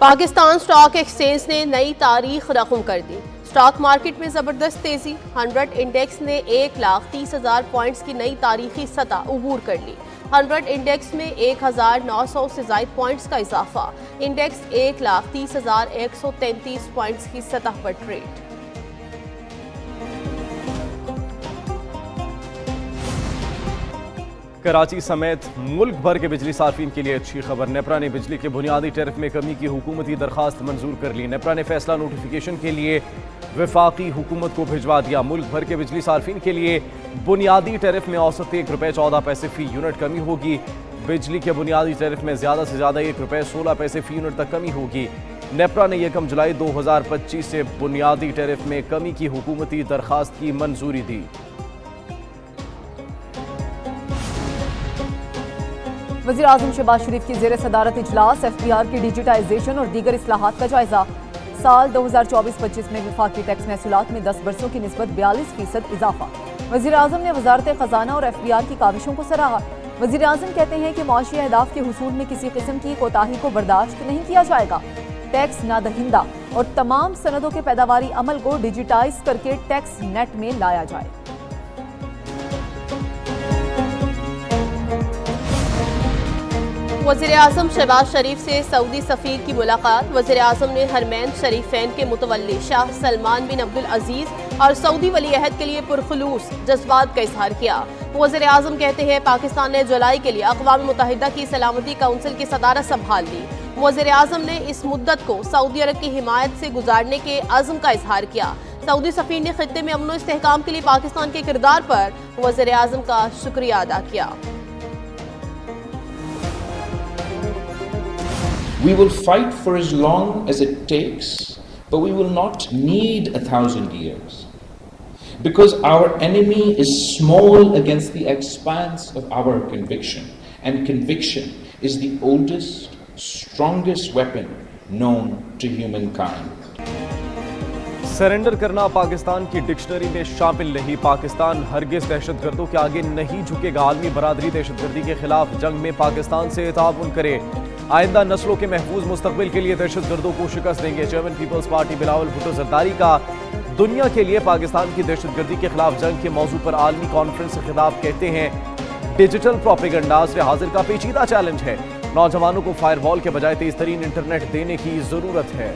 Pakistan stock exchange نے نئی تاریخ رقم کر دی۔ سٹاک مارکیٹ میں زبردست تیزی، 100 انڈیکس نے 1,30,000 پوائنٹس کی نئی تاریخی سطح عبور کر لی۔ 100 انڈیکس میں 1,900 سے زائد پوائنٹس کا اضافہ، انڈیکس 1,30,133 پوائنٹس کی سطح پر ٹریڈ۔ کراچی سمیت ملک بھر کے بجلی صارفین کے لیے اچھی خبر۔ نیپرا نے بجلی کے بنیادی ٹیرف میں کمی کی حکومتی درخواست منظور کر لی۔ نیپرا نے فیصلہ نوٹیفیکیشن کے لیے وفاقی حکومت کو بھجوا دیا۔ ملک بھر کے بجلی صارفین کے لیے بنیادی ٹیرف میں اوسط ₹1.14 فی یونٹ کمی ہوگی۔ بجلی کے بنیادی ٹیرف میں زیادہ سے زیادہ ₹1.16 فی یونٹ تک کمی ہوگی۔ نیپرا نے 1 جولائی 2025 سے بنیادی ٹیرف میں کمی کی حکومتی درخواست کی منظوری دی۔ وزیراعظم شہباز شریف کی زیر صدارت اجلاس، FBR کی ڈیجیٹائزیشن اور دیگر اصلاحات کا جائزہ۔ سال 2024-25 میں وفاقی ٹیکس محصولات میں 10 برسوں کی نسبت 42% اضافہ۔ وزیراعظم نے وزارت خزانہ اور FBR کی کاوشوں کو سراہا۔ وزیراعظم کہتے ہیں کہ معاشی اہداف کے حصول میں کسی قسم کی کوتاہی کو برداشت نہیں کیا جائے گا۔ ٹیکس نادہندہ اور تمام سندوں کے پیداواری عمل کو ڈیجیٹائز کر کے ٹیکس نیٹ میں لایا جائے۔ وزیراعظم شہباز شریف سے سعودی سفیر کی ملاقات۔ وزیراعظم نے حرمین شریفین کے متولی شاہ سلمان بن عبدالعزیز اور سعودی ولی عہد کے لیے پرخلوص جذبات کا اظہار کیا۔ وزیراعظم کہتے ہیں پاکستان نے جولائی کے لیے اقوام متحدہ کی سلامتی کونسل کی صدارت سنبھال لی۔ وزیراعظم نے اس مدت کو سعودی عرب کی حمایت سے گزارنے کے عزم کا اظہار کیا۔ سعودی سفیر نے خطے میں امن و استحکام کے لیے پاکستان کے کردار پر وزیراعظم کا شکریہ ادا کیا۔ We will fight for as long as it takes, but we will not need 1,000 years. Because our enemy is small against the expanse of our conviction. And conviction is the oldest, strongest weapon known to humankind. Surrender کرنا پاکستان کی dictionary میں شامل نہیں۔ پاکستان ہرگز دہشت گردوں کے آگے نہیں جھکے گا۔ عالمی برادری دہشت گردی کے خلاف جنگ میں پاکستان سے تعاون کرے۔ آئندہ نسلوں کے محفوظ مستقبل کے لیے دہشت گردوں کو شکست دیں گے۔ Chairman peoples party Bilawal Bhutto Zardari کا دنیا کے لیے پاکستان کی دہشت گردی کے خلاف جنگ کے موضوع پر عالمی کانفرنس سے خطاب، کہتے ہیں ڈیجیٹل پروپیگنڈا عصر حاضر کا پیچیدہ چیلنج ہے۔ نوجوانوں کو فائر وال کے بجائے تیز ترین انٹرنیٹ دینے کی ضرورت ہے۔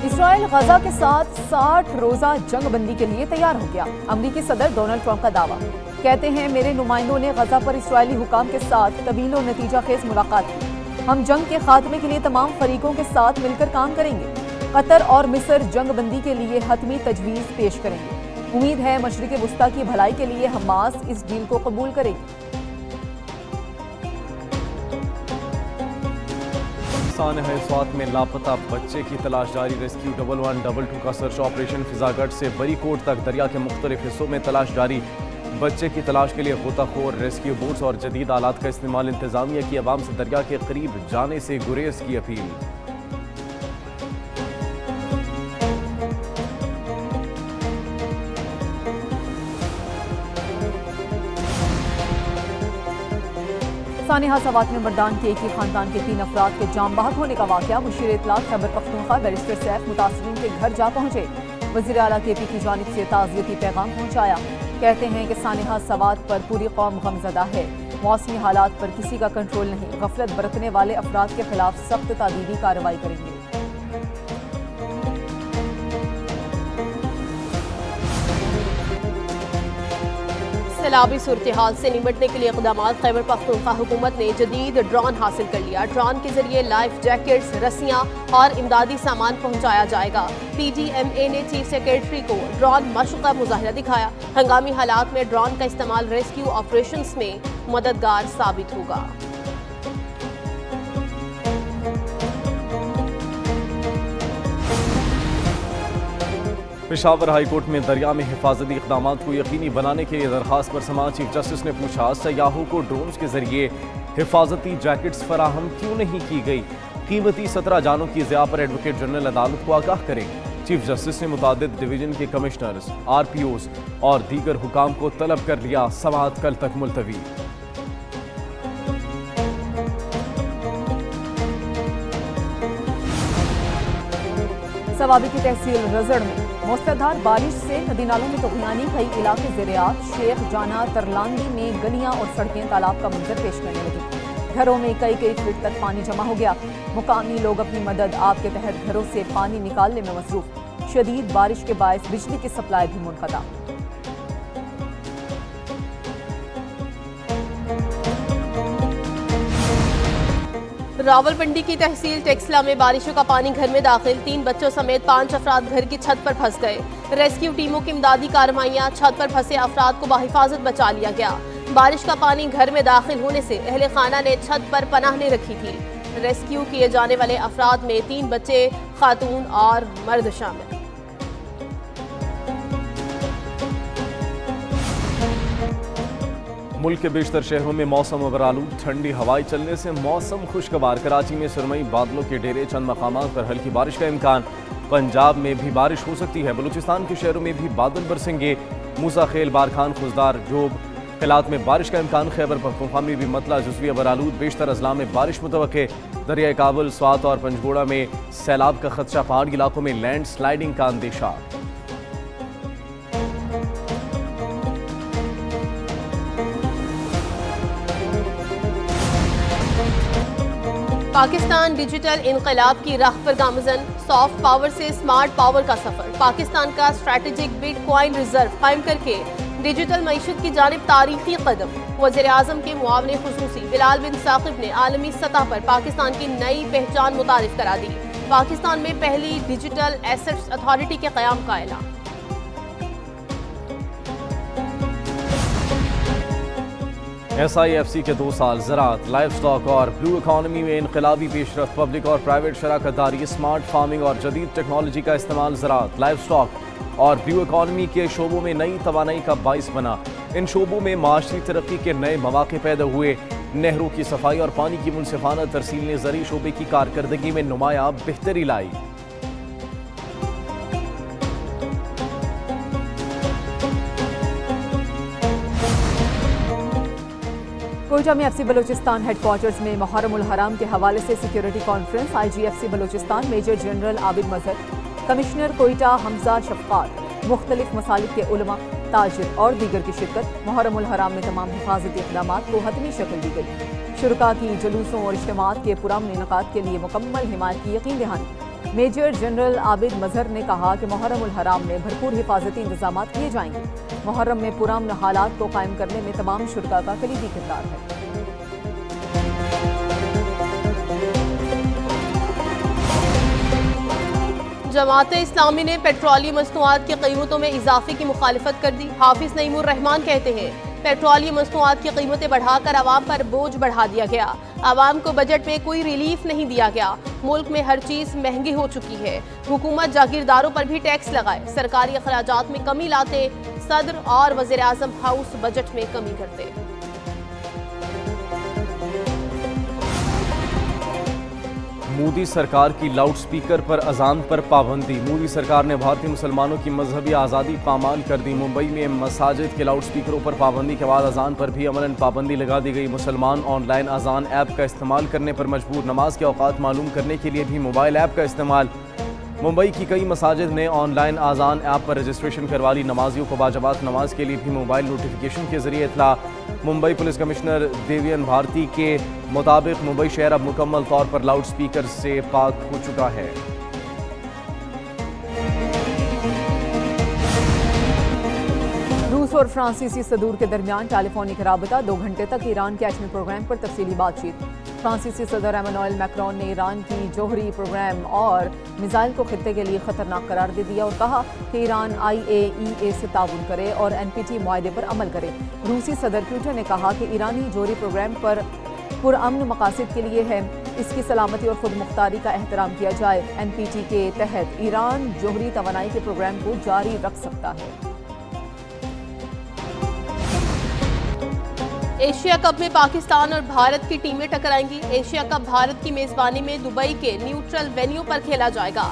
اسرائیل غزہ کے ساتھ 60 روزہ جنگ بندی کے لیے تیار ہو گیا۔ امریکی صدر ڈونلڈ ٹرمپ کا دعویٰ، کہتے ہیں میرے نمائندوں نے غزہ پر اسرائیلی حکام کے ساتھ طویل و نتیجہ خیز ملاقات کی۔ ہم جنگ کے خاتمے کے لیے تمام فریقوں کے ساتھ مل کر کام کریں گے۔ قطر اور مصر جنگ بندی کے لیے حتمی تجویز پیش کریں گے۔ امید ہے مشرق وسطیٰ کی بھلائی کے لیے حماس اس ڈیل کو قبول کرے گی۔ سانحہ سوات میں لاپتہ بچے کی تلاش جاری۔ ریسکیو 1122 کا سرچ آپریشن فضا گڑھ سے بری کوٹ تک دریا کے مختلف حصوں میں تلاش جاری۔ بچے کی تلاش کے لیے غوطہ خور، ریسکیو بوٹس اور جدید آلات کا استعمال۔ انتظامیہ کی عوام سے دریا کے قریب جانے سے گریز کی اپیل۔ سانحہ سوات میں مردان کے ایک ہی خاندان کے 3 افراد کے جام بحق ہونے کا واقعہ۔ مشیر اطلاع خیبر پختونخوا بیرسٹر سیف متاثرین کے گھر جا پہنچے۔ وزیر اعلیٰ KP کی جانب سے تعزیتی پیغام پہنچایا۔ کہتے ہیں کہ سانحہ سوات پر پوری قوم غمزدہ ہے۔ موسمی حالات پر کسی کا کنٹرول نہیں۔ غفلت برتنے والے افراد کے خلاف سخت تادیبی کارروائی کریں گے۔ سیلابی صورتحال سے نمٹنے کے لیے اقدامات۔ خیبر پختونخوا حکومت نے جدید ڈرون حاصل کر لیا۔ ڈرون کے ذریعے لائف جیکٹس، رسیاں اور امدادی سامان پہنچایا جائے گا۔ PGMA نے چیف سیکرٹری کو ڈرون مشق کا مظاہرہ دکھایا۔ ہنگامی حالات میں ڈرون کا استعمال ریسکیو آپریشنز میں مددگار ثابت ہوگا۔ پشاور ہائی کورٹ میں دریا میں حفاظتی اقدامات کو یقینی بنانے کے لیے درخواست پر سماعت۔ چیف جسٹس نے پوچھا سیاحوں کو ڈرونز کے ذریعے حفاظتی جیکٹس فراہم کیوں نہیں کی گئی؟ قیمتی 17 جانوں کی ضیاع پر ایڈوکیٹ جنرل عدالت کو آگاہ کریں۔ چیف جسٹس نے متعدد ڈویژن کے کمشنرز، RPOs اور دیگر حکام کو طلب کر لیا، سماعت کل تک ملتوی۔ سوابی کی تحصیل رزڑ میں موسلادھار بارش سے ندی نالوں میں طغیانی، کئی علاقے زیرآب، شیخ جانا ترلاندی میں گلیاں اور سڑکیں تالاب کا منظر پیش کرنے لگی۔ گھروں میں کئی فٹ تک پانی جمع ہو گیا۔ مقامی لوگ اپنی مدد آپ کے تحت گھروں سے پانی نکالنے میں مصروف۔ شدید بارش کے باعث بجلی کی سپلائی بھی منقطع۔ راولپنڈی کی تحصیل ٹیکسلا میں بارشوں کا پانی گھر میں داخل، 3 بچوں سمیت 5 افراد گھر کی چھت پر پھنس گئے۔ ریسکیو ٹیموں کی امدادی کارروائیاں، چھت پر پھنسے افراد کو بحفاظت بچا لیا گیا۔ بارش کا پانی گھر میں داخل ہونے سے اہل خانہ نے چھت پر پناہ لے رکھی تھی۔ ریسکیو کیے جانے والے افراد میں 3 بچے، خاتون اور مرد شامل۔ ملک کے بیشتر شہروں میں موسم ابرآلود، ٹھنڈی ہوائیں چلنے سے موسم خوشگوار۔ کراچی میں سرمئی بادلوں کے ڈیرے، چند مقامات پر ہلکی بارش کا امکان۔ پنجاب میں بھی بارش ہو سکتی ہے، بلوچستان کے شہروں میں بھی بادل برسیں گے۔ موسیٰ خیل، بارکھان، خزدار، جوب قلعات میں بارش کا امکان۔ خیبر پختونخوا میں بھی مطلع جزوی ابرآلود، بیشتر اضلاع میں بارش متوقع۔ دریائے کابل، سوات اور پنجگوڑہ میں سیلاب کا خدشہ، پہاڑی علاقوں میں لینڈ سلائیڈنگ کا اندیشہ۔ پاکستان ڈیجیٹل انقلاب کی راہ پر گامزن، سافٹ پاور سے اسمارٹ پاور کا سفر۔ پاکستان کا اسٹریٹجک بٹ کوائن ریزرو قائم کر کے ڈیجیٹل معیشت کی جانب تاریخی قدم۔ وزیر اعظم کے معاون خصوصی بلال بن ثاقب نے عالمی سطح پر پاکستان کی نئی پہچان متعارف کرا دی۔ پاکستان میں پہلی ڈیجیٹل ایسٹس اتھارٹی کے قیام کا اعلان۔ SIFC کے 2 سال، زراعت، لائف سٹاک اور بلو اکانومی میں انقلابی پیش رفت۔ پبلک اور پرائیویٹ شراکت داری، اسمارٹ فارمنگ اور جدید ٹیکنالوجی کا استعمال زراعت، لائف سٹاک اور بلو اکانومی کے شعبوں میں نئی توانائی کا باعث بنا۔ ان شعبوں میں معاشی ترقی کے نئے مواقع پیدا ہوئے۔ نہروں کی صفائی اور پانی کی منصفانہ ترسیل نے زرعی شعبے کی کارکردگی میں نمایاں بہتری لائی۔ کوئٹہ میں FCC بلوچستان ہیڈ کوارٹرز میں محرم الحرام کے حوالے سے security conference. IGFC Balochistan major general Abid Mazhar, commissioner Quetta Hamza Shafqat, مختلف مسالک کے علماء، تاجر اور دیگر کی شرکت۔ محرم الحرام میں تمام حفاظتی اقدامات کو حتمی شکل دی گئی۔ شرکاء کی جلوسوں اور اجتماعات کے پرامن انعقاد کے لیے مکمل حمایت کی یقین دہانی۔ میجر جنرل عابد مظہر نے کہا کہ محرم الحرام میں بھرپور حفاظتی انتظامات کیے جائیں گے۔ محرم میں پرامن حالات کو قائم کرنے میں تمام شرکاء کا کلیدی کردار ہے۔ جماعت اسلامی نے پیٹرولیم مصنوعات کی قیمتوں میں اضافے کی مخالفت کر دی۔ حافظ نعیم الرحمان کہتے ہیں پیٹرولیم مصنوعات کی قیمتیں بڑھا کر عوام پر بوجھ بڑھا دیا گیا۔ عوام کو بجٹ میں کوئی ریلیف نہیں دیا گیا۔ ملک میں ہر چیز مہنگی ہو چکی ہے۔ حکومت جاگیرداروں پر بھی ٹیکس لگائے، سرکاری اخراجات میں کمی لاتے، صدر اور وزیر اعظم ہاؤس بجٹ میں کمی کرتے۔ مودی سرکار کی لاؤڈ سپیکر پر اذان پر پابندی۔ مودی سرکار نے بھارتی مسلمانوں کی مذہبی آزادی پامال کر دی۔ ممبئی میں مساجد کے لاؤڈ سپیکروں پر پابندی کے بعد اذان پر بھی عملاً پابندی لگا دی گئی۔ مسلمان آن لائن اذان ایپ کا استعمال کرنے پر مجبور۔ نماز کے اوقات معلوم کرنے کے لیے بھی موبائل ایپ کا استعمال۔ ممبئی کی کئی مساجد نے آن لائن اذان ایپ پر رجسٹریشن کروا لی۔ نمازیوں کو باجماعت نماز کے لیے بھی موبائل نوٹیفیکیشن کے ذریعے اطلاع۔ ممبئی پولیس کمشنر دیوین بھارتی کے مطابق ممبئی شہر اب مکمل طور پر لاؤڈ سپیکر سے پاک ہو چکا ہے۔ روس اور فرانسیسی صدور کے درمیان ٹیلی فونک رابطہ، 2 گھنٹے تک ایران کے ایٹمی پروگرام پر تفصیلی بات چیت۔ فرانسیسی صدر ایمانوئل میکرون نے ایران کی جوہری پروگرام اور میزائل کو خطے کے لیے خطرناک قرار دے دیا اور کہا کہ ایران IAEA سے تعاون کرے اور NPT معاہدے پر عمل کرے۔ روسی صدر پوٹن نے کہا کہ ایرانی جوہری پروگرام پر پرامن مقاصد کے لیے ہے، اس کی سلامتی اور خود مختاری کا احترام کیا جائے۔ NPT کے تحت ایران جوہری توانائی کے پروگرام کو جاری رکھ سکتا ہے۔ ایشیا کپ میں پاکستان اور بھارت کی ٹیمیں ٹکرائیں گی۔ ایشیا کپ بھارت کی میزبانی میں دبئی کے نیوٹرل وینیو پر کھیلا جائے گا۔